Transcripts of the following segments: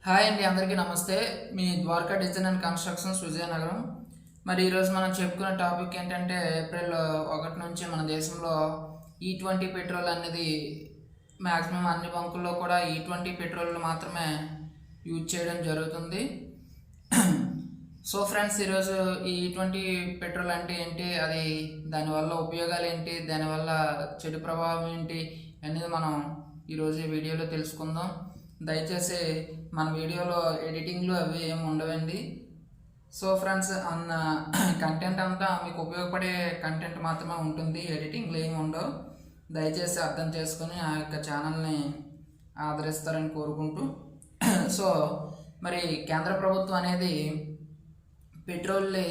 Hi అండి, అందరికీ నమస్తే. మీ Dwaraka design and constructions Vizianagaram. మరి ఈరోజు మనం చెప్పుకునే టాపిక్ ఏంటంటే ఏప్రిల్ 1 నుంచి మన దేశంలో E20 పెట్రోల్ అనేది మ్యాక్సిమం అన్ని బంకుల్లో కూడా E20 పెట్రోల్ మాత్రమే యూజ్ చేయడం జరుగుతుంది. సో ఫ్రెండ్స్, ఈరోజు ఈ E20 పెట్రోల్ అంటే ఏంటి, అది దానివల్ల ఉపయోగాలు ఏంటి, దానివల్ల చెడు ప్రభావం ఏంటి అనేది మనం ఈరోజు ఈ వీడియోలో తెలుసుకుందాం. దయచేసి మన వీడియోలో ఎడిటింగ్లు అవి ఏమి ఉండవండి. సో ఫ్రెండ్స్, అన్న కంటెంట్ అంతా మీకు ఉపయోగపడే కంటెంట్ మాత్రమే ఉంటుంది, ఎడిటింగ్లు ఏమి ఉండవు. దయచేసి అర్థం చేసుకొని ఆ యొక్క ఛానల్ని ఆదరిస్తారని కోరుకుంటూ, సో మరి కేంద్ర ప్రభుత్వం అనేది పెట్రోల్ని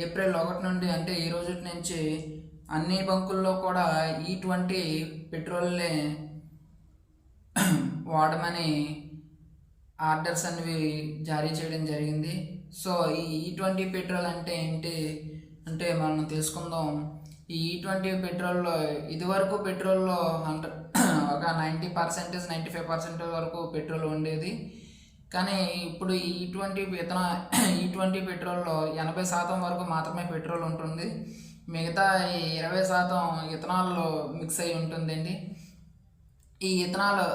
ఏప్రిల్ 1 నుండి అంటే ఈ రోజు నుంచి అన్ని బంకుల్లో కూడా E20 పెట్రోల్ని వాడమని ఆర్డర్స్ అనేవి జారీ చేయడం జరిగింది. సో ఈ E20 పెట్రోల్ అంటే ఏంటి అంటే మనం తెలుసుకుందాం. ఈ E20 పెట్రోల్లో ఇదివరకు పెట్రోల్లో ఒక 90%, 95% వరకు పెట్రోల్ ఉండేది. కానీ ఇప్పుడు E20 పెట్రోల్లో 80% వరకు మాత్రమే పెట్రోల్ ఉంటుంది. మిగతా ఈ 20% ఇథనాల్లో మిక్స్ అయి ఉంటుందండి. ఈ ఇథనాల్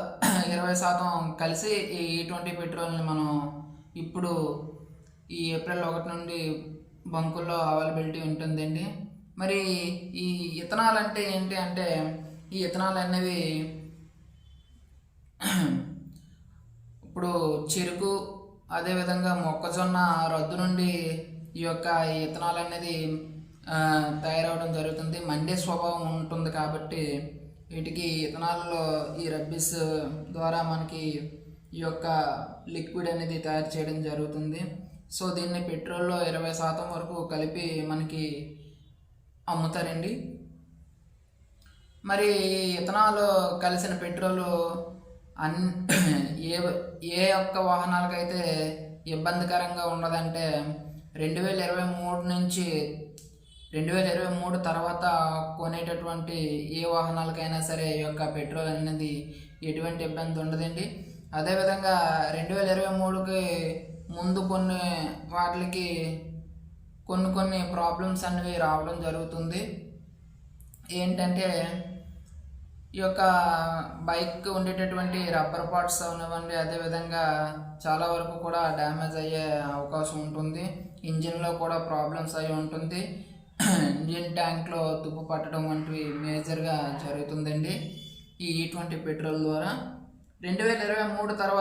20% కలిసి ఈ E20 పెట్రోల్ని మనం ఇప్పుడు ఈ ఏప్రిల్ 1 నుండి బంకుల్లో అవైలబిలిటీ ఉంటుందండి. మరి ఈ ఇథనాల్ అంటే ఏంటి అంటే, ఈ ఇథనాల్ అనేవి ఇప్పుడు చెరుకు, అదేవిధంగా మొక్కజొన్న రద్దు నుండి ఈ యొక్క ఇథనాల్ అనేది తయారవడం జరుగుతుంది. మండే స్వభావం ఉంటుంది కాబట్టి వీటికి ఇథనాల్లో ఈ రబ్బీస్ ద్వారా మనకి ఈ యొక్క లిక్విడ్ అనేది తయారు చేయడం జరుగుతుంది. సో దీన్ని పెట్రోల్లో 20% వరకు కలిపి మనకి అమ్ముతారండి. మరి ఇథనాల్ కలిసిన పెట్రోలు ఏ ఒక్క వాహనాలకైతే ఇబ్బందికరంగా ఉన్నదంటే 2023 తర్వాత కొనేటటువంటి ఏ వాహనాలకైనా సరే ఈ యొక్క పెట్రోల్ అనేది ఎటువంటి ఇబ్బంది ఉండదండి. అదేవిధంగా 2023కి ముందు కొన్ని వాటికి కొన్ని ప్రాబ్లమ్స్ అనేవి రావడం జరుగుతుంది. ఏంటంటే ఈ యొక్క బైక్ ఉండేటటువంటి రబ్బర్ పార్ట్స్ అవనివ్వండి, అదేవిధంగా చాలా వరకు కూడా డ్యామేజ్ అయ్యే అవకాశం ఉంటుంది. ఇంజిన్లో కూడా ప్రాబ్లమ్స్ అయి ఉంటుంది. ఇంజిన్ ట్యాంక్లో తుప్పు పట్టడం వంటివి మేజర్గా జరుగుతుందండి ఈ E20 పెట్రోల్ ద్వారా. 2023 తర్వాత